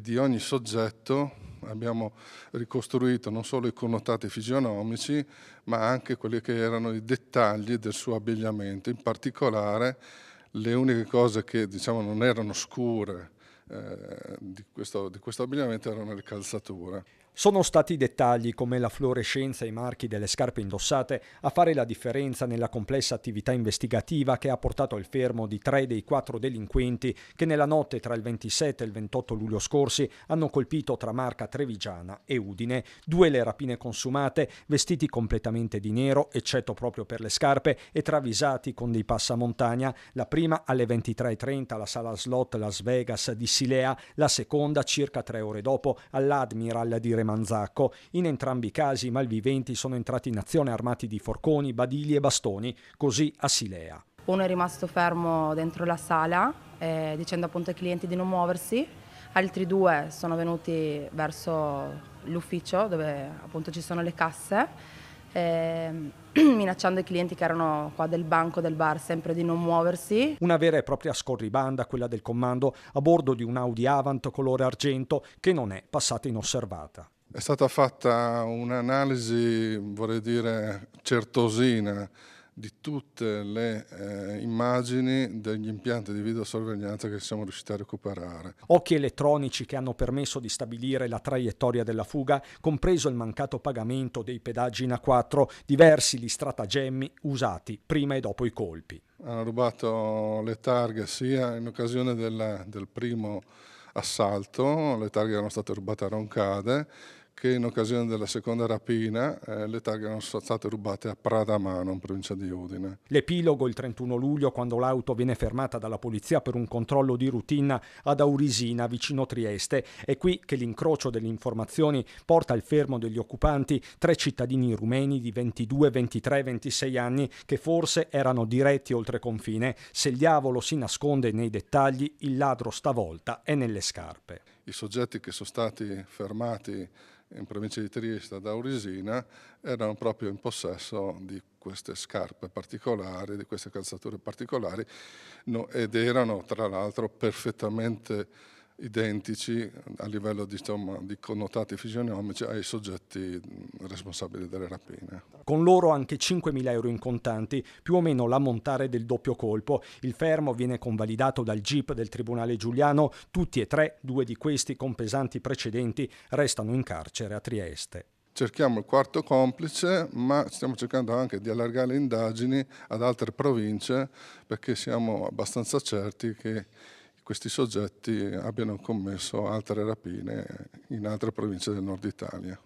di ogni soggetto abbiamo ricostruito non solo i connotati fisionomici, ma anche quelli che erano i dettagli del suo abbigliamento. In particolare le uniche cose che diciamo non erano scure di questo abbigliamento erano le calzature. Sono stati i dettagli come la fluorescenza e i marchi delle scarpe indossate a fare la differenza nella complessa attività investigativa che ha portato al fermo di 3 dei 4 delinquenti che nella notte tra il 27 e il 28 luglio scorsi hanno colpito tra Marca Trevigiana e Udine. 2 le rapine consumate, vestiti completamente di nero, eccetto proprio per le scarpe, e travisati con dei passamontagna. La prima alle 23:30 alla sala slot Las Vegas di Silea, la seconda circa 3 ore dopo all'Admiral di Remanzacco. In entrambi i casi i malviventi sono entrati in azione armati di forconi, badili e bastoni, così a Silea. Uno è rimasto fermo dentro la sala dicendo appunto ai clienti di non muoversi, altri 2 sono venuti verso l'ufficio dove appunto ci sono le casse minacciando i clienti che erano qua del banco del bar sempre di non muoversi. Una vera e propria scorribanda, quella del comando, a bordo di un Audi Avant colore argento che non è passata inosservata. È stata fatta un'analisi, vorrei dire, certosina di tutte le immagini degli impianti di videosorveglianza che siamo riusciti a recuperare. Occhi elettronici che hanno permesso di stabilire la traiettoria della fuga, compreso il mancato pagamento dei pedaggi in A4, diversi gli stratagemmi usati prima e dopo i colpi. Hanno rubato le targhe sia in occasione del primo assalto, le targhe erano state rubate a Roncade, che in occasione della seconda rapina le targhe erano state rubate a Pradamano, in provincia di Udine. L'epilogo il 31 luglio, quando l'auto viene fermata dalla polizia per un controllo di routine ad Aurisina, vicino Trieste. È qui che l'incrocio delle informazioni porta al fermo degli occupanti 3 cittadini rumeni di 22, 23 e 26 anni che forse erano diretti oltre confine. Se il diavolo si nasconde nei dettagli, il ladro stavolta è nelle scarpe. I soggetti che sono stati fermati in provincia di Trieste ad Aurisina erano proprio in possesso di queste scarpe particolari, di queste calzature particolari ed erano tra l'altro perfettamente identici a livello di connotati fisionomici ai soggetti responsabili delle rapine. Con loro anche 5.000 euro in contanti, più o meno l'ammontare del doppio colpo. Il fermo viene convalidato dal GIP del Tribunale Giuliano. Tutti e 3, 2 di questi con pesanti precedenti, restano in carcere a Trieste. Cerchiamo il quarto complice, ma stiamo cercando anche di allargare le indagini ad altre province perché siamo abbastanza certi che questi soggetti abbiano commesso altre rapine in altre province del nord Italia.